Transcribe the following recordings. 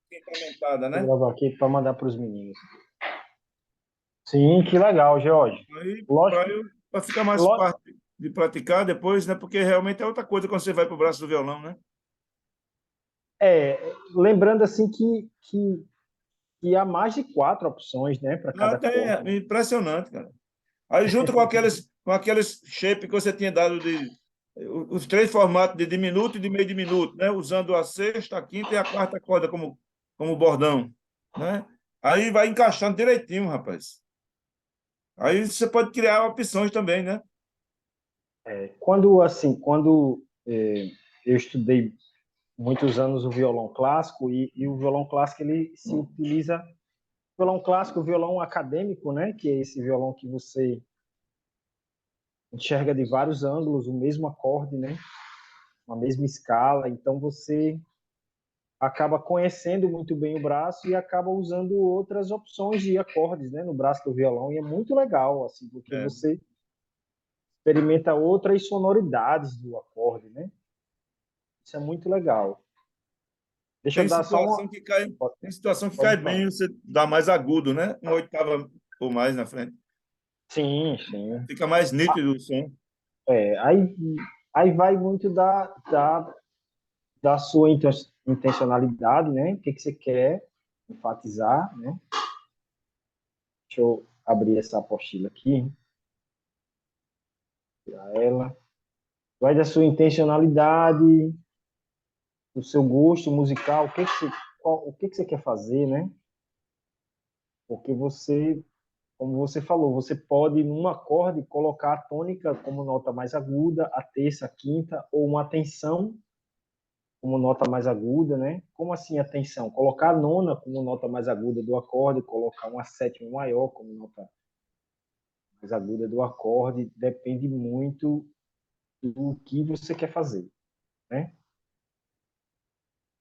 quinta aumentada, Vou né? gravar aqui para mandar para os meninos. Sim, que legal, George. Aí, Lógico, para ficar mais ló- fácil de praticar depois, né? Porque realmente é outra coisa quando você vai para o braço do violão, né? é, lembrando assim que há mais de quatro opções, né, para cada Até corda. é impressionante, cara. Aí junto com aqueles shape que você tinha dado de os três formatos de diminuto e de meio diminuto, né? Usando a sexta, a quinta e a quarta corda como bordão, né? Aí vai encaixando direitinho, rapaz. Aí você pode criar opções também, né? Quando eu estudei muitos anos o violão clássico e o violão clássico ele se utiliza o violão clássico, o violão acadêmico, né, que é esse violão que você enxerga de vários ângulos, o mesmo acorde, né, uma mesma escala, então você acaba conhecendo muito bem o braço e acaba usando outras opções de acordes, né, no braço do violão, e é muito legal, assim, porque É. você experimenta outras sonoridades do acorde, né? Isso é muito legal. Deixa eu Tem dar só situação uma. que cai, Pode, tem situação que cai pode bem, falar. você dá mais agudo, né? Uma oitava ou mais na frente. Sim, sim. Fica mais Ah, nítido o som. aí vai muito da sua intencionalidade, né? O que, que você quer enfatizar, né? Deixa eu abrir essa apostila aqui, tirar ela. Vai da sua intencionalidade, do seu gosto musical, o que, que você quer fazer, né? Porque você, como você falou, você pode, num acorde, colocar a tônica como nota mais aguda, a terça, a quinta, ou uma tensão como nota mais aguda, né? Como assim a tensão? Colocar a nona como nota mais aguda do acorde, colocar uma sétima maior como nota mais aguda do acorde, depende muito do que você quer fazer, né?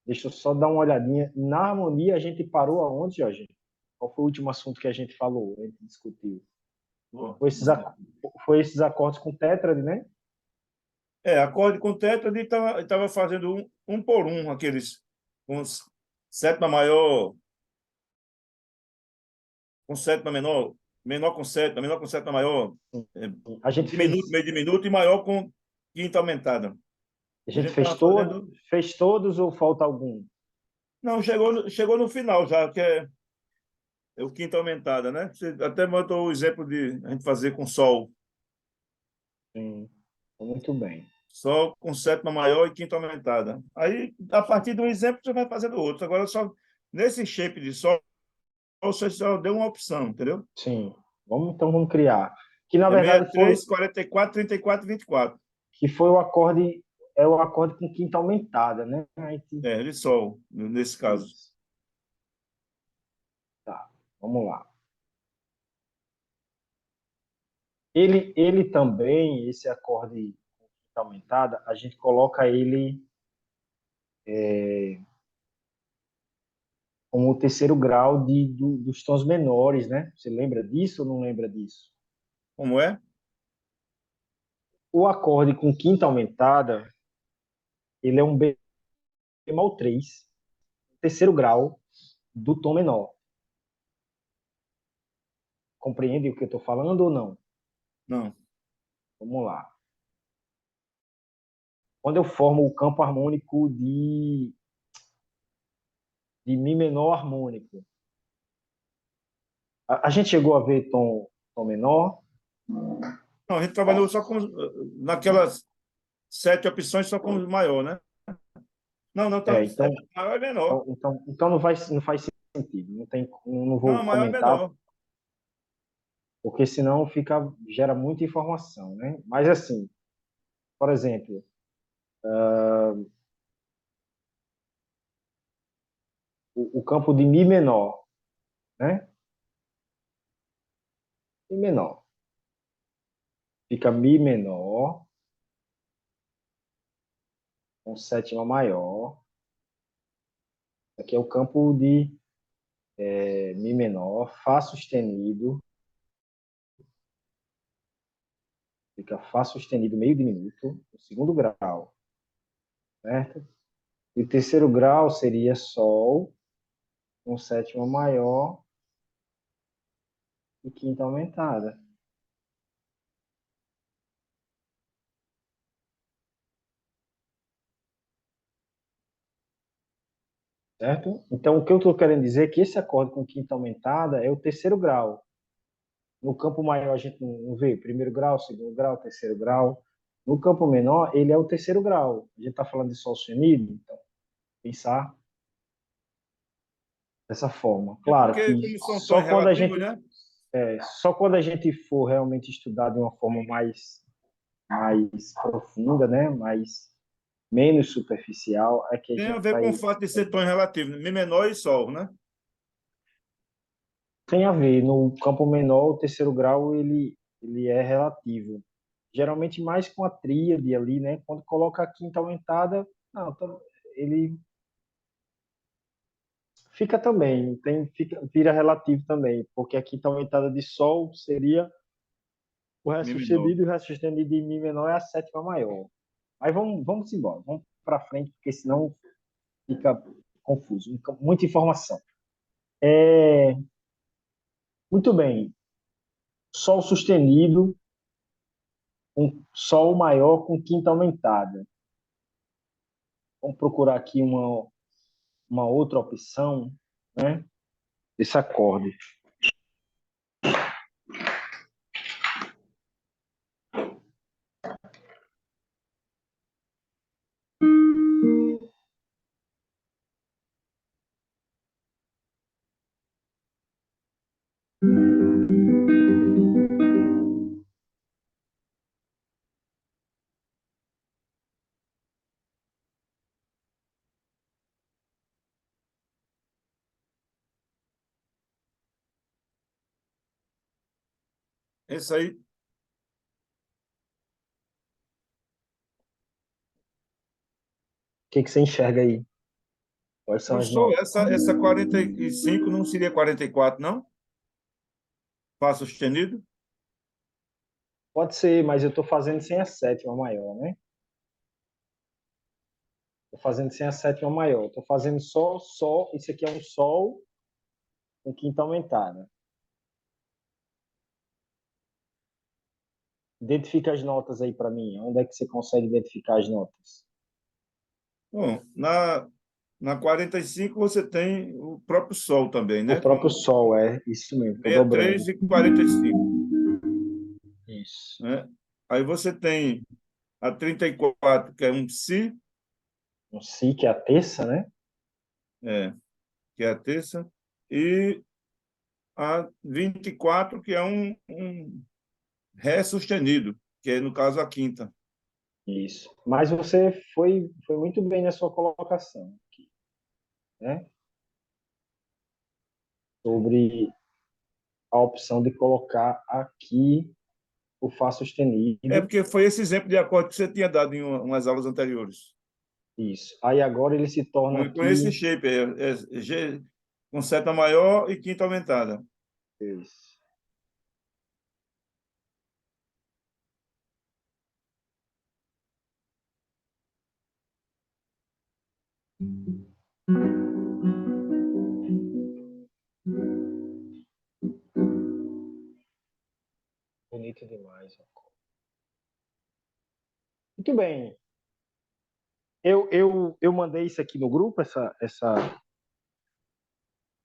Deixa eu só dar uma olhadinha. Na harmonia, a gente parou aonde, Jorge? Qual foi o último assunto que a gente falou, a gente discutiu? Pô. Foi esses, foi esses acordes com tétrade, né? Acorde com tétrade estava fazendo um por um, aqueles com sétima maior, com sétima menor, menor com sétima maior, é, A gente diminuto, fez, meio diminuto e maior com quinta aumentada. a A gente gente estava fazendo. fez todos ou falta algum? Não, chegou no final já, que é o quinta aumentada, né? Você até mandou o exemplo de a gente fazer com sol. Sim, muito bem. Sol com sétima maior e quinta aumentada. Aí, a partir do exemplo, você vai fazendo outro. Agora, só nesse shape de sol, você só deu uma opção, entendeu? Sim, vamos criar. Que na É verdade foi 63, 44, 34, 24. que foi o acorde é o acorde com quinta aumentada, né? De sol, nesse caso. Isso. Tá, vamos lá. Ele também, esse acorde com quinta aumentada, a gente coloca ele como o terceiro grau dos tons menores, né? Você lembra disso ou não lembra disso? Como é? O acorde com quinta aumentada, ele é um bemol 3, terceiro grau do tom menor. Compreende o que eu estou falando ou não? Não. Vamos lá. Quando eu formo o campo harmônico de Mi menor harmônico, a gente chegou a ver tom menor? Não, a gente trabalhou só com, naquelas sete opções, só com o maior, né? Não, não, tá É, certo. Maior é menor. então não faz sentido. Não Não, vou maior é comentar, menor. porque senão gera muita informação, né? Mas assim, por exemplo, o campo de Mi menor, né? Mi menor. Fica Mi menor com sétima maior. Aqui é o campo de Mi menor, Fá sustenido, fica Fá sustenido meio diminuto, o segundo grau, certo? E o terceiro grau seria Sol, com sétima maior e quinta aumentada. Certo? Então, o que eu estou querendo dizer é que esse acorde com quinta aumentada é o terceiro grau. No campo maior, a gente não vê primeiro grau, segundo grau, terceiro grau. No campo menor, ele é o terceiro grau. A gente está falando de sol sustenido, então, pensar dessa forma. É Claro porque, que como são tons relativos, né? só quando a gente for realmente estudar de uma forma mais profunda, né? Menos superficial, é que a Tem a gente ver com o vai. fato de ser tons relativos, Mi menor e Sol, né? Tem a ver. No campo menor, o terceiro grau ele é relativo. Geralmente mais com a tríade ali, né? Quando coloca a quinta aumentada, não, ele fica também, vira relativo também, porque a quinta aumentada de Sol seria o Ré Mi menor. sustenido e o Ré sustenido de Mi menor é a sétima maior. Aí vamos embora, vamos para frente, porque senão fica confuso, muita informação. Muito bem, Sol sustenido, um Sol maior com quinta aumentada. Vamos procurar aqui uma outra opção, né? Desse acorde. Esse aí, O que você enxerga aí? Quais são as professor, notas? essa 45 não seria 44, não? Fá sustenido? Pode ser, mas eu estou fazendo sem a sétima maior, né? Estou fazendo sem a sétima maior. Estou fazendo só Sol. Isso aqui é um Sol com quinta aumentada. Identifica as notas aí para mim. Onde é que você consegue identificar as notas? Bom, na 45 você tem o próprio Sol também, O né? próprio Com Sol, é isso mesmo. Estou dobrando. 63 e 45, Isso. né? Aí você tem a 34, que é um Si, Um Si, que é a terça, né? é, que é a terça, e a 24, que é um Ré sustenido, que é, no caso, a quinta. Isso. Mas você foi muito bem na sua colocação aqui, né? Sobre a opção de colocar aqui o Fá É sustenido. porque foi esse exemplo de acorde que você tinha dado em umas aulas anteriores. Isso. Aí agora ele se torna Com esse aqui. shape, G com seta maior e quinta aumentada. Isso. Bonito demais. Muito bem. Eu mandei isso aqui no grupo,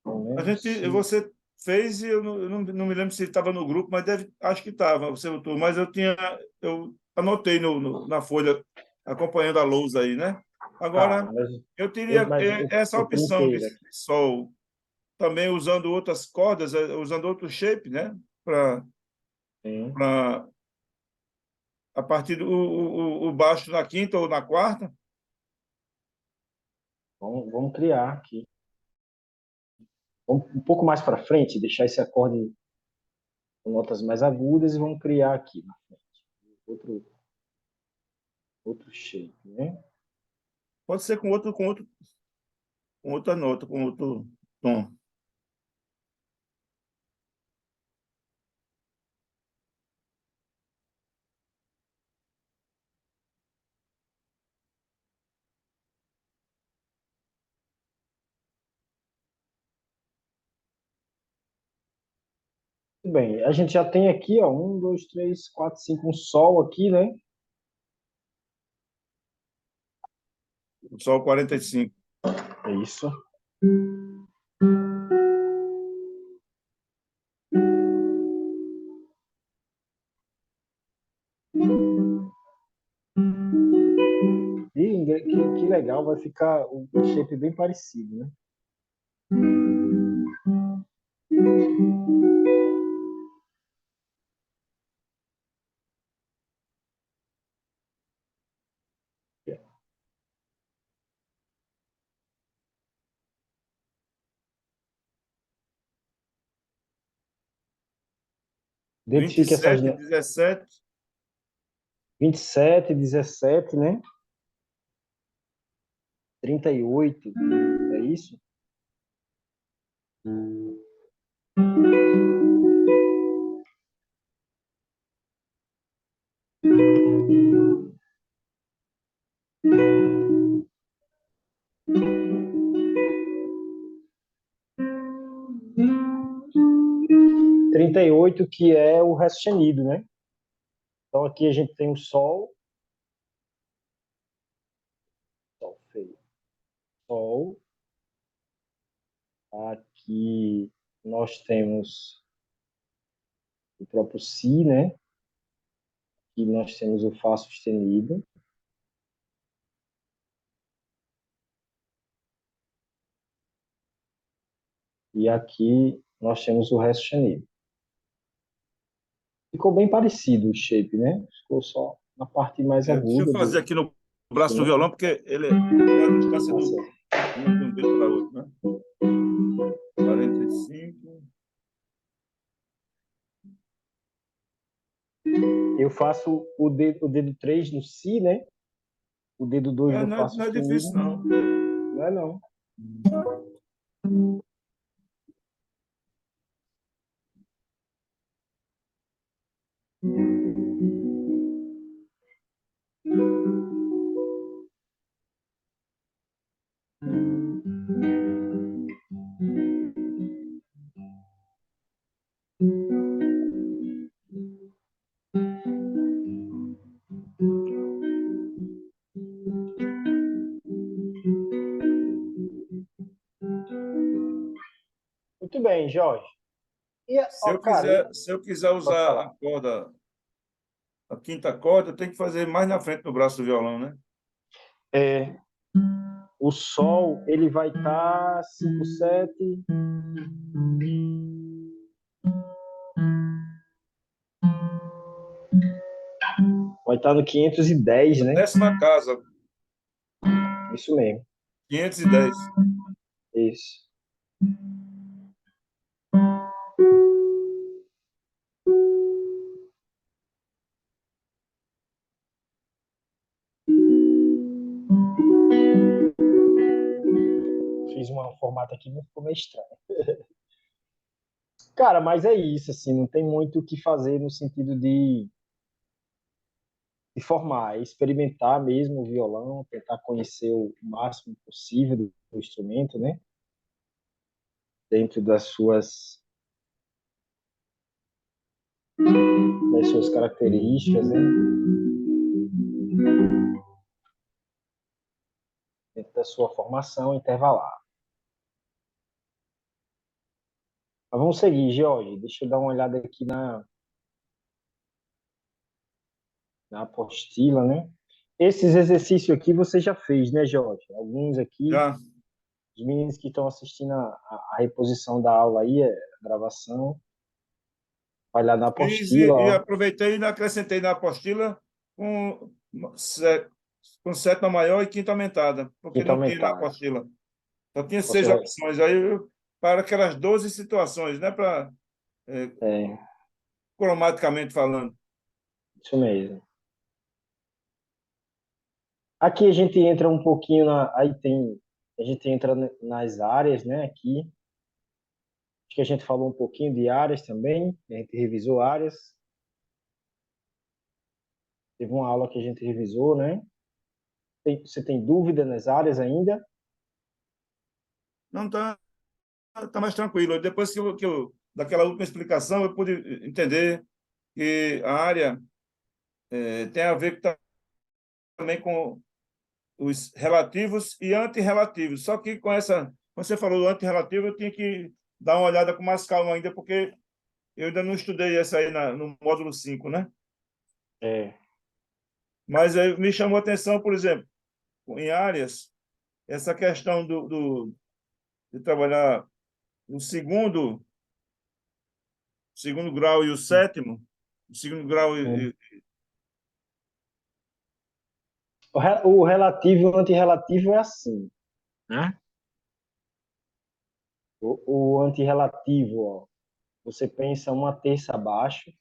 não A lembro gente, se. você fez e eu não me lembro se estava no grupo, mas acho que estava, você botou, mas eu anotei na folha, acompanhando a lousa aí, né? Tá, Agora, eu eu, teria mas essa eu opção de printei aqui. sol, também usando outras cordas, usando outro shape, né? Para Sim. a partir do o baixo na quinta ou na quarta. Vamos criar aqui. Vamos um pouco mais para frente, deixar esse acorde com notas mais agudas e vamos criar aqui na frente. Outro, outro shape, né? Pode ser com outra nota, com outro tom. Tudo bem. A gente já tem aqui, ó, um, dois, três, quatro, cinco, um sol aqui, né? O Sol 45. É isso. E que legal, vai ficar o shape bem parecido, né? Identifique essas 27, 17. 27, 17, né? 38, é isso? 38 que é o Ré sustenido, né? Então aqui a gente tem o Sol, Sol feio, Sol. Aqui nós temos o próprio Si, né? Aqui nós temos o Fá sustenido. E aqui nós temos o Ré sustenido. Ficou bem parecido o shape, né? Ficou só na parte mais Deixa eu aguda fazer do aqui no braço do instrumento. violão, porque ele é a distância Tá certo. de um dedo para outro, né? 45. Eu faço o dedo 3 no Si, né? O dedo 2 no Fá Não é sustenido. difícil, não. Não é não. Muito bem, Jorge. E, ó, cara, Se eu quiser pode usar falar. a corda, a quinta corda, eu tenho que fazer mais na frente do braço do violão, né? É, o Sol, ele vai estar 5, 7, vai estar no 510, A né? décima casa, Isso mesmo. 510. Isso. Fiz um formato aqui, mas ficou meio estranho. Cara, mas é isso, assim, não tem muito o que fazer no sentido de formar, é experimentar mesmo o violão, tentar conhecer o máximo possível do instrumento, né? Dentro das suas características, né? Dentro da sua formação intervalar. Mas vamos seguir, George. Deixa eu dar uma olhada aqui na apostila, né? Esses exercícios aqui você já fez, né, Jorge? Alguns aqui, Já os meninos que estão assistindo a reposição da aula aí, a gravação, vai lá na fiz apostila, e ó, aproveitei e acrescentei na apostila com, sé- com sétima maior e quinta aumentada, porque quinta não tinha na aumentada. apostila. Só tinha Você seis vai, opções. Aí, para aquelas 12 situações, né? Para, é, cromaticamente falando. isso mesmo. Aqui a gente entra um pouquinho a gente entra nas áreas, né, aqui. Acho que a gente falou um pouquinho de áreas também, a gente revisou áreas. Teve uma aula que a gente revisou, né? Você tem dúvida nas áreas ainda? Não, tá mais tranquilo. Depois que eu daquela última explicação, eu pude entender que a área tem a ver também com os relativos e antirrelativos. Só que com essa, quando você falou do antirrelativo, eu tinha que dar uma olhada com mais calma ainda, porque eu ainda não estudei essa aí no módulo 5, né? É. Mas aí me chamou a atenção, por exemplo, em áreas, essa questão de trabalhar o segundo grau e o sétimo, o segundo grau Hum. O relativo e o antirrelativo é assim, né? O antirrelativo, ó, você pensa uma terça abaixo,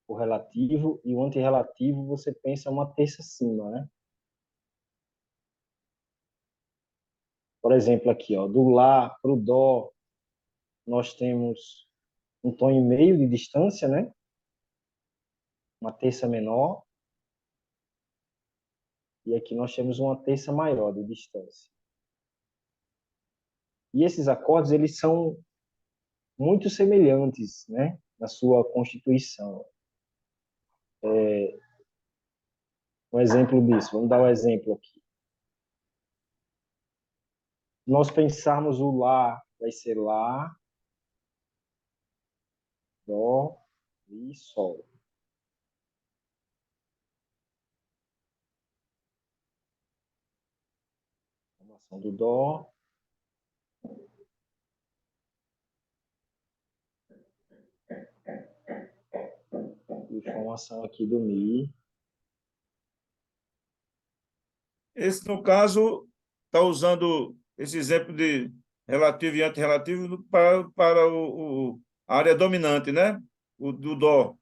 o relativo, e o antirrelativo você pensa uma terça acima, né? Por exemplo, aqui, ó, do Lá para o Dó, nós temos um tom e meio de distância, né? Uma terça menor, e aqui nós temos uma terça maior de distância. E esses acordes, eles são muito semelhantes, né? Na sua constituição. Um exemplo disso, vamos dar um exemplo aqui. Nós pensarmos o Lá, vai ser Lá, Dó e Sol. Formação do Dó, e formação aqui do Mi. Esse, no caso, está usando esse exemplo de relativo e antirrelativo para a área dominante, né? O do Dó.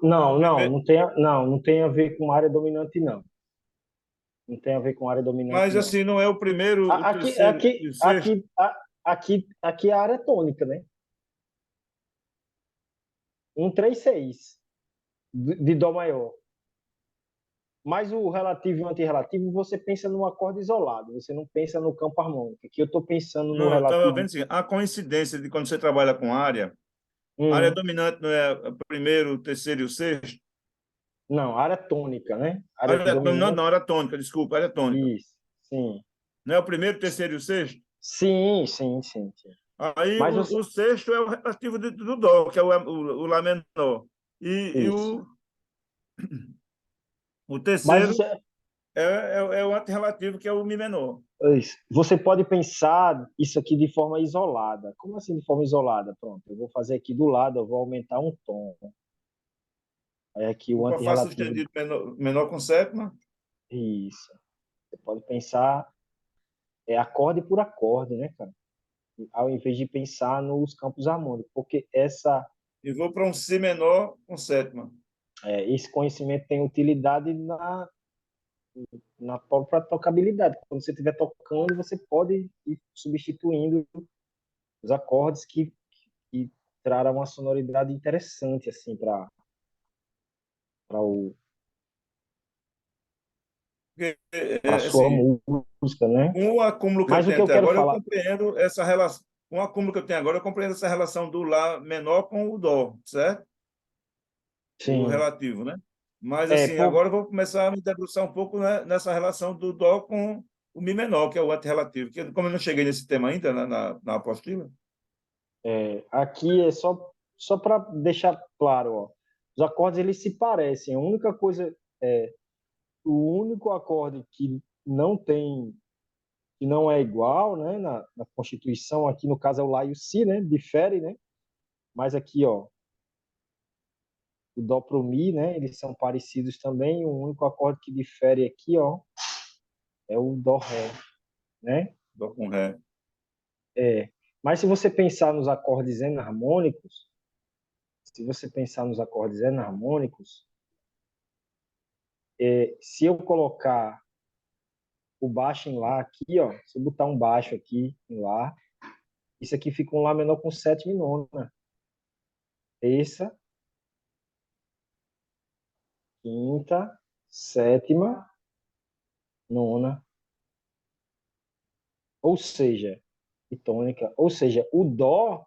Não, não, Primeiro- não tem a ver com área dominante, não. Não tem a ver com área dominante, Mas, não. assim, não é o primeiro, o Aqui, terceiro aqui, e o sexto. aqui, aqui a área é tônica, né? 1, 3, 6 de Dó maior. Mas o relativo e o antirrelativo, você pensa num acorde isolado, você não pensa no campo harmônico. Aqui eu estou pensando no Não, eu estava vendo relativo. assim, a coincidência de quando você trabalha com área Hum, dominante não é o primeiro, o terceiro e o sexto? não, área tônica, né? Área Área dominante, dominante, não, área tônica, desculpa, área tônica. isso. Sim. Não é o primeiro, o terceiro e o sexto? Sim, sim, sim, sim. Aí Mas você. o sexto é o relativo do Dó, que é o Lá menor. E Isso. o Mas terceiro você, é o antirrelativo, que é o Mi menor. isso. Você pode pensar isso aqui de forma isolada. Como assim de forma isolada? Pronto, eu vou fazer aqui do lado, eu vou aumentar um tom. Aí aqui o O com Fá antirrelativo. sustenido menor com sétima. Isso. Você pode pensar acorde por acorde, né, cara? Ao invés de pensar nos campos harmônicos, porque E vou para um Si menor com sétima. esse conhecimento tem utilidade na própria tocabilidade. Quando você estiver tocando, você pode ir substituindo os acordes que trarão uma sonoridade interessante assim para Porque, para sua assim, música, né? com o acúmulo que eu Mas o tenho que eu até quero agora, eu falar, compreendo essa relação. Com o acúmulo que eu tenho agora, eu compreendo essa relação do Lá menor com o Dó, certo? O sim, relativo, né? Mas, é assim, por, agora eu vou começar a me debruçar um pouco, né, nessa relação do Dó com o Mi menor, que é o antirrelativo. Que, como eu não cheguei nesse tema ainda, na apostila, aqui é só para deixar claro, ó, os acordes eles se parecem. A única coisa é o único acorde que não é igual, né, na Constituição, aqui no caso é o Lá e o Si, né, difere, né, mas aqui, ó, o Dó pro Mi, né, eles são parecidos também, o único acorde que difere aqui, ó, é o Dó Ré, né, Dó com Ré. mas se você pensar nos acordes enarmônicos, se eu colocar o baixo em Lá aqui, ó, se eu botar um baixo aqui em Lá, isso aqui fica um Lá menor com sétima e nona, terça, quinta, sétima, nona. Ou seja, e tônica. Ou seja, o dó,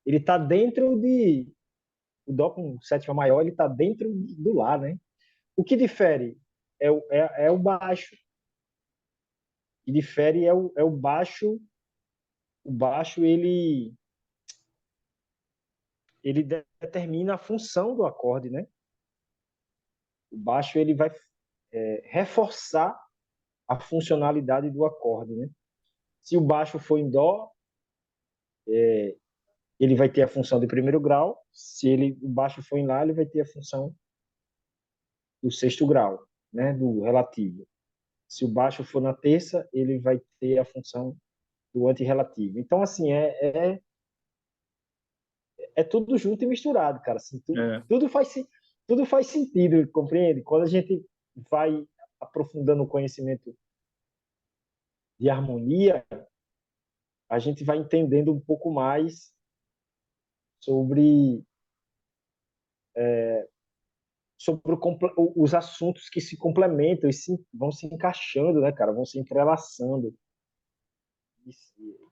ele está dentro de... O dó com sétima maior, ele está dentro do lá, né? O que difere é o baixo. O que difere é o baixo. O baixo, ele determina a função do acorde, né? O baixo, ele vai reforçar a funcionalidade do acorde, né? Se o baixo for em dó, ele vai ter a função de primeiro grau. Se o baixo for em lá, ele vai ter a função do sexto grau, né? Do relativo. Se o baixo for na terça, ele vai ter a função do antirrelativo. Então, assim, é tudo junto e misturado, cara. Assim, É, tudo faz sentido, compreende? Quando a gente vai aprofundando o conhecimento de harmonia, a gente vai entendendo um pouco mais sobre, sobre os assuntos que se complementam e vão se encaixando, né, cara? Vão se entrelaçando.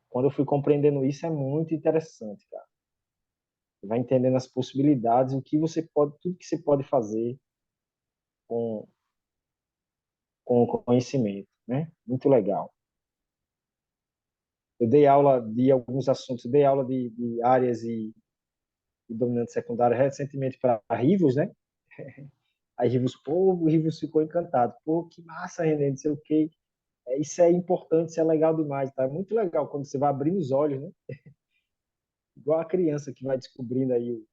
Quando eu fui compreendendo isso, é muito interessante, cara. Você vai entendendo as possibilidades, o que você pode, tudo que você pode fazer com, com o conhecimento, né? Muito legal. Eu dei aula de alguns assuntos, dei aula de áreas e dominante secundário recentemente para Rivos, né? Aí Rivos, pô, o Rivos ficou encantado. Pô, que massa, René, não sei o quê. Isso é importante, isso é legal demais, tá? É muito legal quando você vai abrindo os olhos, né? Igual a criança que vai descobrindo aí o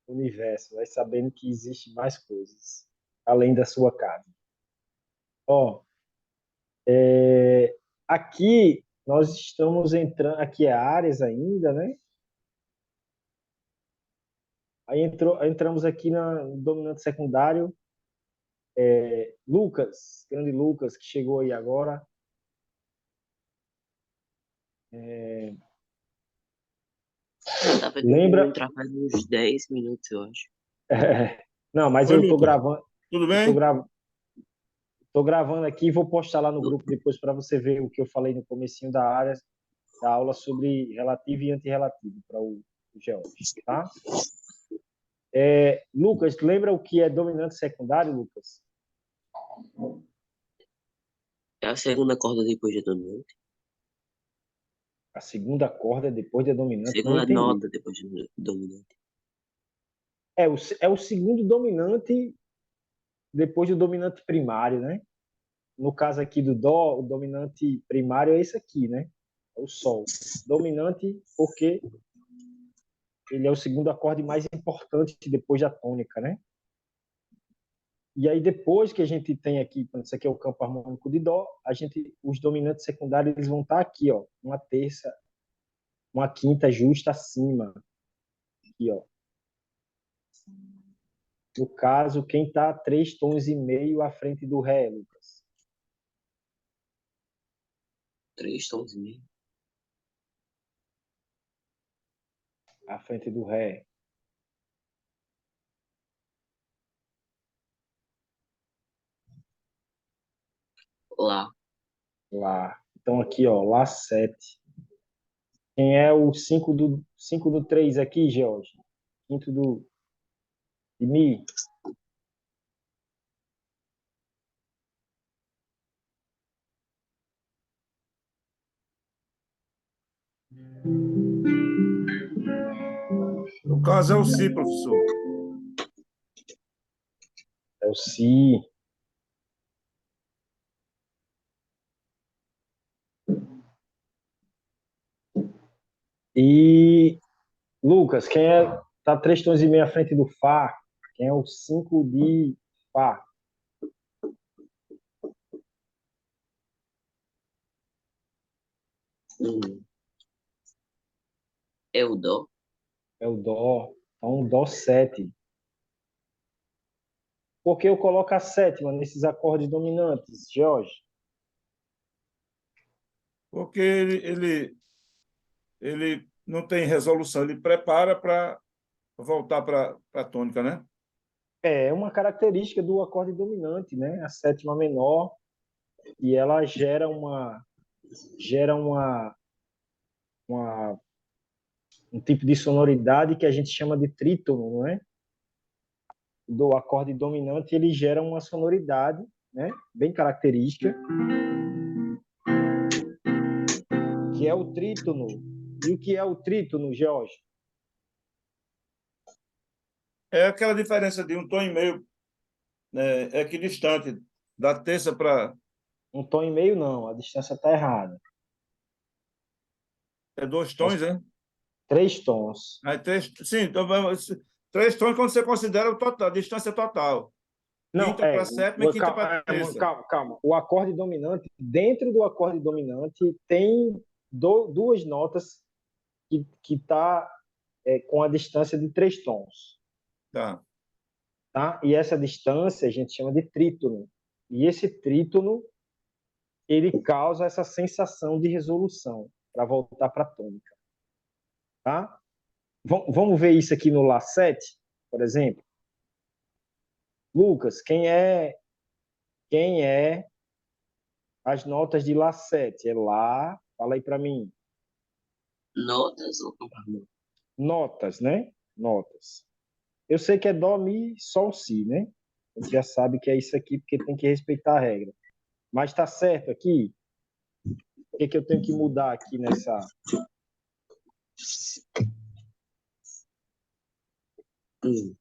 universo, vai sabendo que existe mais coisas além da sua casa. Ó, aqui nós estamos entrando, aqui é áreas ainda, né? Entramos aqui no dominante secundário, Lucas, grande Lucas, que chegou aí agora. Tava tentando Lembra? entrar faz uns 10 minutos, eu acho. Não, mas Oi, eu tô Lucas. gravando, Tudo eu tô, bem? tô gravando aqui e vou postar lá no grupo depois para você ver o que eu falei no comecinho da área, da aula sobre relativo e antirrelativo para o George, tá? Lucas, lembra o que é dominante secundário, Lucas? É a segunda corda depois de dominante. A segunda corda depois da dominante, não Segunda entendi. nota depois de dominante. É o segundo dominante depois do dominante primário, né? No caso aqui do Dó, o dominante primário é esse aqui, né? É o Sol. Dominante porque ele é o segundo acorde mais importante depois da tônica, né? E aí depois que a gente tem aqui, isso aqui é o campo harmônico de Dó, os dominantes secundários eles vão estar aqui, ó, uma terça, uma quinta justa acima, aqui, ó. No caso, quem está 3 tons e meio à frente do Ré, Lucas? 3 tons e meio. À frente do Ré. Lá. Lá. Então aqui, ó, Lá 7. Quem é o 5 do 3 aqui, George? Quinto de Mi. No caso é o Si, professor. É o Si. E Lucas, quem é tá 3 tons e meio à frente do Fá? Quem é o 5 de Fá? Hum. É o Dó. É o Dó. Então, Dó 7. Por que eu coloco a sétima nesses acordes dominantes, George? Porque ele não tem resolução, ele prepara para voltar para a tônica, né? É uma característica do acorde dominante, né? A sétima menor, e ela gera uma uma, um tipo de sonoridade que a gente chama de trítono, não é? Do acorde dominante, ele gera uma sonoridade, né? Bem característica, que é o trítono. E o que é o trítono, George? É aquela diferença de um tom e meio equidistante, da terça para. Um tom e meio, não. A distância está errada. É dois tons, né? 3 tons. Aí sim, então, três tons quando você considera o total, a distância total. Não, Quinta para sétima e quinta para terça. calma. O acorde dominante, dentro do acorde dominante, tem duas notas que tá com a distância de 3 tons, Tá. tá? E essa distância a gente chama de trítono. E esse trítono, ele causa essa sensação de resolução, para voltar para a tônica, tá? Vamos ver isso aqui no Lá7, por exemplo. Lucas, quem é as notas de Lá7? É Lá, fala aí para mim. Notas ou complemento? Notas, né? Notas. Eu sei que é Dó, Mi, Sol, Si, né? A gente já sabe que é isso aqui, porque tem que respeitar a regra. Mas tá certo aqui? O que eu tenho que mudar aqui nessa... Hum.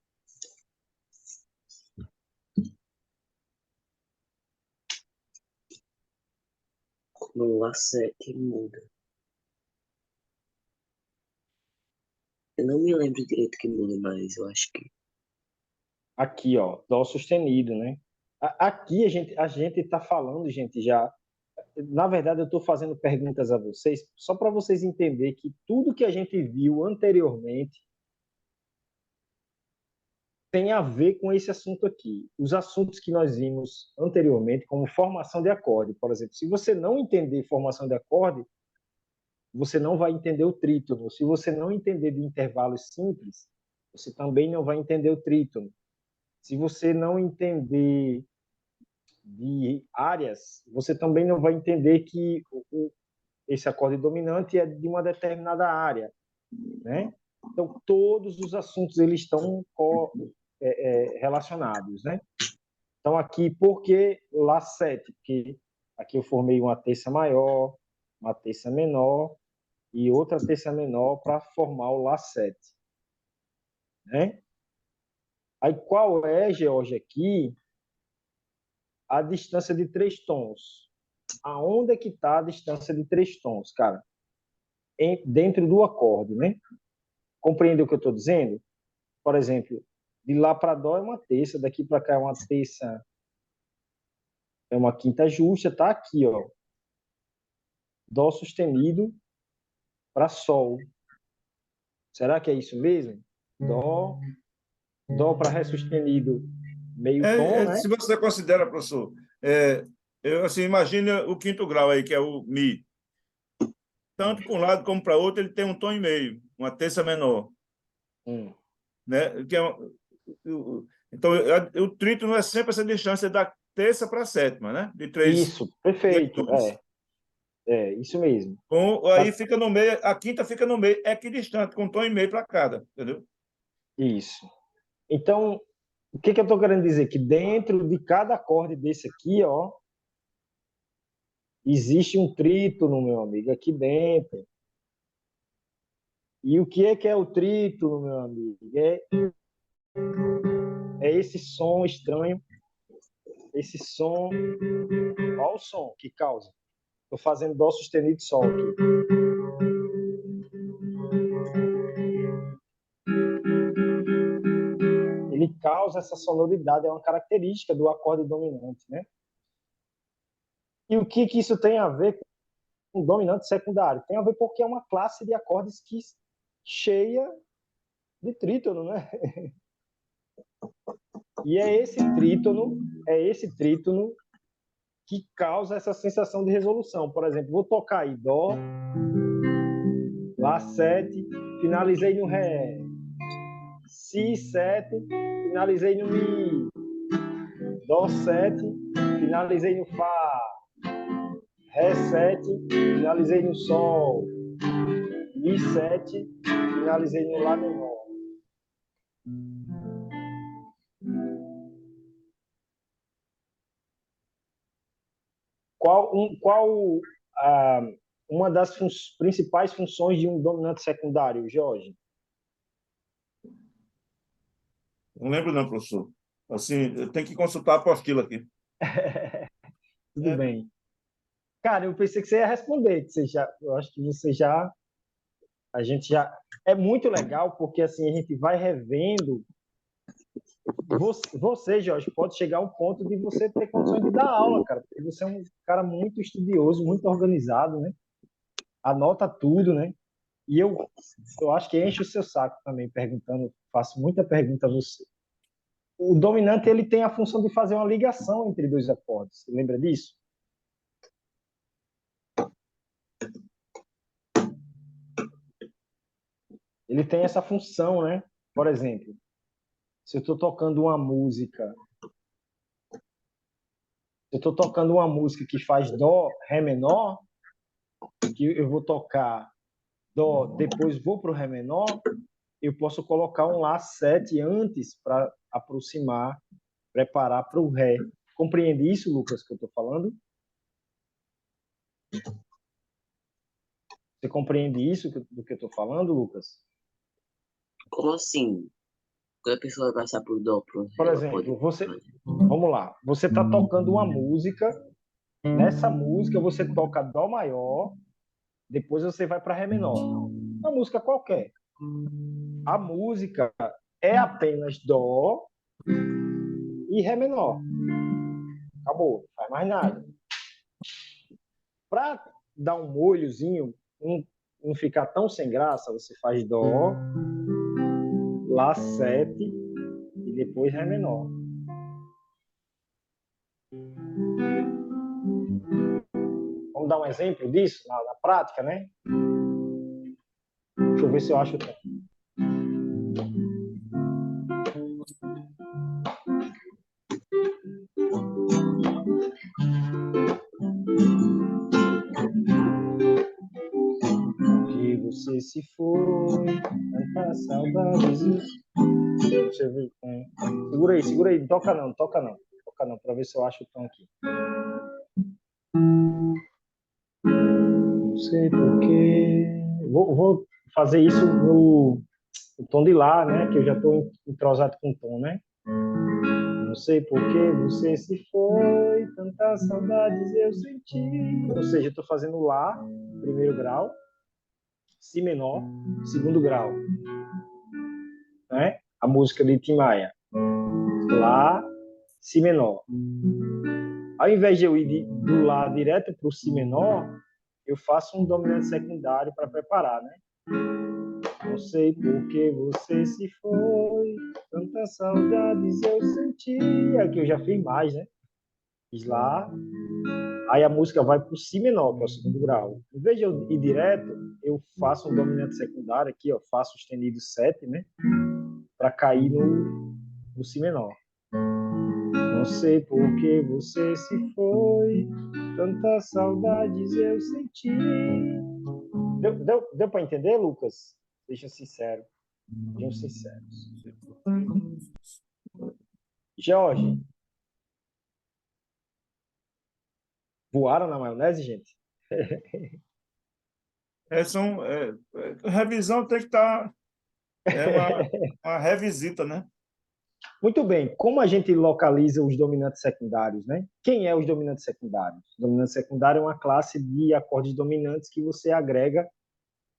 No Lá7 muda. Eu não me lembro direito que muda, mas eu acho que. Aqui, ó, Dó sustenido, né? Aqui a gente tá falando, gente, já... Na verdade, eu estou fazendo perguntas a vocês só para vocês entenderem que tudo que a gente viu anteriormente tem a ver com esse assunto aqui. Os assuntos que nós vimos anteriormente, como formação de acorde, por exemplo. Se você não entender formação de acorde, você não vai entender o trítono. Se você não entender de intervalos simples, você também não vai entender o trítono. Se você não entender de áreas, você também não vai entender que esse acorde dominante é de uma determinada área, né? Então, todos os assuntos eles estão relacionados, né? Então, aqui, por que Lá7? Porque aqui eu formei uma terça maior, uma terça menor e outra terça menor para formar o Lá7, né? Aí, qual é, George, aqui a distância de 3 tons? Aonde é que está a distância de 3 tons, cara? Dentro do acorde, né? Compreende o que eu estou dizendo? Por exemplo, de Lá para Dó é uma terça, daqui para cá é uma terça, é uma quinta justa, tá aqui, ó. Dó sustenido para Sol. Será que é isso mesmo? Dó, Dó para Ré sustenido, meio tom, né? Se você considera, professor, eu assim, imagina o quinto grau aí, que é o Mi. Tanto para um lado como para outro, ele tem um tom e meio, uma terça menor. Hum. Né? Então, o trítono é sempre essa distância da terça para a sétima, né? De Isso, três perfeito. tons. Isso mesmo. Aí fica no meio, a quinta fica no meio, equidistante, com um tom e meio para cada, entendeu? Isso. Então, o que eu estou querendo dizer? Que dentro de cada acorde desse aqui, ó, existe um trítono, meu amigo, aqui dentro. E o que é o trítono, meu amigo? É esse som estranho, esse som. Olha o som que causa. Estou fazendo Dó sustenido e Sol aqui. Ele causa essa sonoridade, é uma característica do acorde dominante, né? E o que isso tem a ver com dominante secundário? Tem a ver porque é uma classe de acordes que cheia de trítono, né? E é esse trítono que causa essa sensação de resolução. Por exemplo, vou tocar aí Dó, Lá7, finalizei no Ré, Si7, finalizei no Mi, Dó7, finalizei no Fá, Ré7, finalizei no Sol, Mi7, finalizei no Lá menor. Qual uma das principais funções de um dominante secundário, Jorge? Não lembro não, professor. Assim, eu tenho que consultar a apostila aqui. Tudo É, bem. Cara, eu pensei que você ia responder. Eu acho que a gente já é muito legal porque assim a gente vai revendo. Você, Jorge, pode chegar ao ponto de você ter condições de dar aula, cara, porque você é um cara muito estudioso, muito organizado, né? Anota tudo, né? E eu acho que enche o seu saco também perguntando, faço muita pergunta a você. O dominante ele tem a função de fazer uma ligação entre dois acordes. Você lembra disso? Ele tem essa função, né? Por exemplo, se eu estou tocando uma música, que faz dó, ré menor, que eu vou tocar dó, depois vou para o ré menor, eu posso colocar um lá7 antes para aproximar, preparar para o ré. Compreende isso, Lucas, que eu estou falando? Você compreende isso do que eu estou falando, Lucas? Como assim? Quando a pessoa vai passar por dó, pro ré, Por ela pode. exemplo, vamos lá, você está tocando uma música, nessa música você toca dó maior, depois você vai para ré menor. Uma música qualquer. A música é apenas dó e ré menor. Acabou, não faz mais nada. Para dar um molhozinho, não ficar tão sem graça, você faz dó, lá7 e depois ré menor. Vamos dar um exemplo disso na prática, né? Deixa eu ver se eu acho. Que você se foi, tanta saudades. Deixa eu ver. Segura aí, toca não, para ver se eu acho o tom aqui. Não sei porquê. Vou fazer isso no tom de Lá, né? Que eu já estou entrosado com o tom, né? Não sei por que você se foi, tantas saudades eu senti. Ou seja, eu estou fazendo Lá, primeiro grau, Si menor, segundo grau. Né? A música de Tim Maia. Lá, Si menor. Ao invés de eu ir do Lá direto para o Si menor, eu faço um dominante secundário para preparar, né? Não sei por que você se foi, tantas saudades eu senti. Aqui eu já fiz mais, né? Fiz Lá, aí a música vai para o Si menor, que é o segundo grau. Em vez de eu ir direto, eu faço um dominante secundário aqui, ó, faço o estendido 7, né? Para cair no Si menor. Não sei por que você se foi, tantas saudades eu senti. Deu para entender, Lucas? Sejam sinceros. Sejam sinceros. Jorge, voaram na maionese, gente? revisão tem que estar. É uma revisita, né? Muito bem. Como a gente localiza os dominantes secundários, né? Quem é os dominantes secundários? O dominante secundário é uma classe de acordes dominantes que você agrega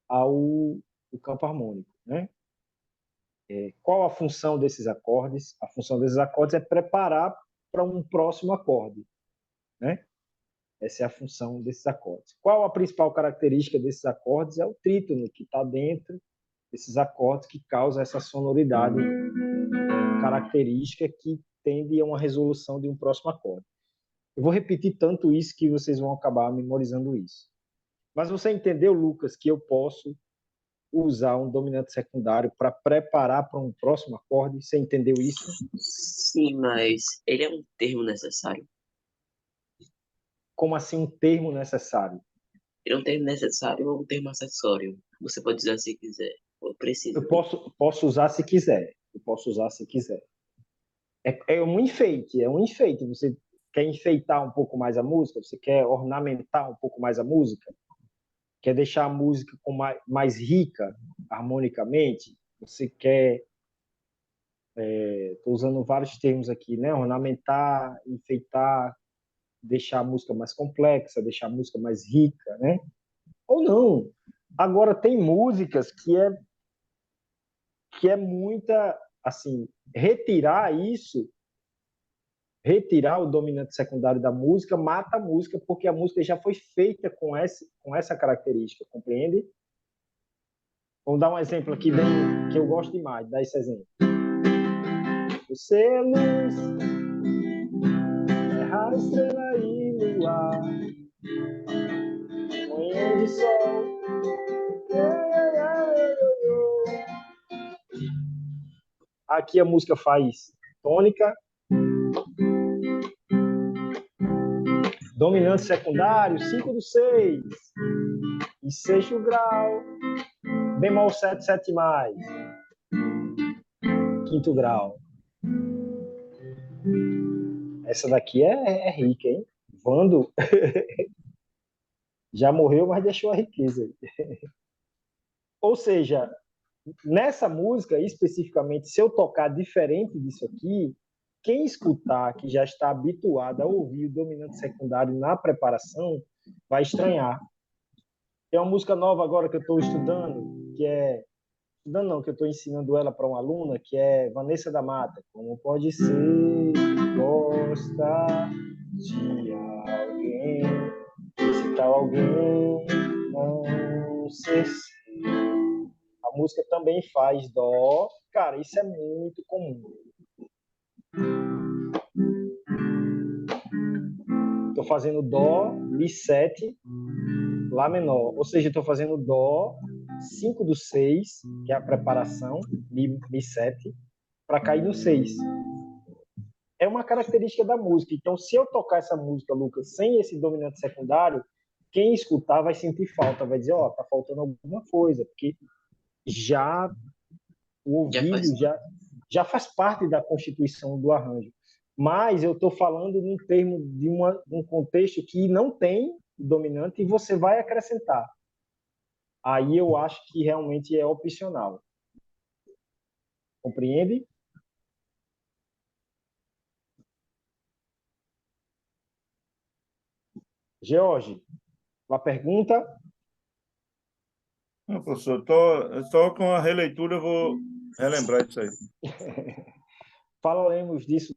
ao campo harmônico, né? Qual a função desses acordes? A função desses acordes é preparar para um próximo acorde, né? Essa é a função desses acordes. Qual a principal característica desses acordes? É o trítono que está dentro desses acordes que causa essa sonoridade característica que tende a uma resolução de um próximo acorde. Eu vou repetir tanto isso que vocês vão acabar memorizando isso. Mas você entendeu, Lucas, que eu posso usar um dominante secundário para preparar para um próximo acorde? Você entendeu isso? Sim, mas ele é um termo necessário. Como assim um termo necessário? Ele é um termo necessário ou um termo acessório? Você pode usar se quiser. Ou precisa. Eu posso usar se quiser. Eu posso usar se quiser. É um enfeite, é um enfeite. Você quer enfeitar um pouco mais a música? Você quer ornamentar um pouco mais a música? Quer deixar a música mais rica harmonicamente? Você quer, estou usando vários termos aqui, né? Ornamentar, enfeitar, deixar a música mais complexa, deixar a música mais rica, né? Ou não. Agora tem músicas que é muita, assim, retirar o dominante secundário da música mata a música, porque a música já foi feita com essa característica, compreende? Vamos dar um exemplo aqui bem, que eu gosto demais, dar esse exemplo. Você é luz, terra, estrela e luar, manhã de sol. Aqui a música faz tônica, dominante secundário, 5 do 6, e sexto grau, bemol 7, 7 mais, quinto grau. Essa daqui é rica, hein? Vando já morreu, mas deixou a riqueza. Ou seja, nessa música, especificamente, se eu tocar diferente disso aqui, quem escutar, que já está habituado a ouvir o dominante secundário na preparação, vai estranhar. Tem uma música nova agora que eu estou estudando, que é... Estudando não, que eu estou ensinando ela para uma aluna, que é Vanessa da Mata. Como pode ser gostar de alguém, se tal alguém não ser seu. A música também faz dó. Cara, isso é muito comum. Estou fazendo dó, mi 7, lá menor. Ou seja, estou fazendo dó, 5 do 6, que é a preparação, mi 7, para cair no 6. É uma característica da música. Então, se eu tocar essa música, Lucas, sem esse dominante secundário, quem escutar vai sentir falta, vai dizer, ó, tá faltando alguma coisa, porque já o Já faz. ouvido já faz parte da constituição do arranjo. Mas eu estou falando num termo de um contexto que não tem dominante e você vai acrescentar. Aí eu acho que realmente é opcional. Compreende? George, uma pergunta? Não, professor, só com a releitura eu vou relembrar isso aí. Falaremos disso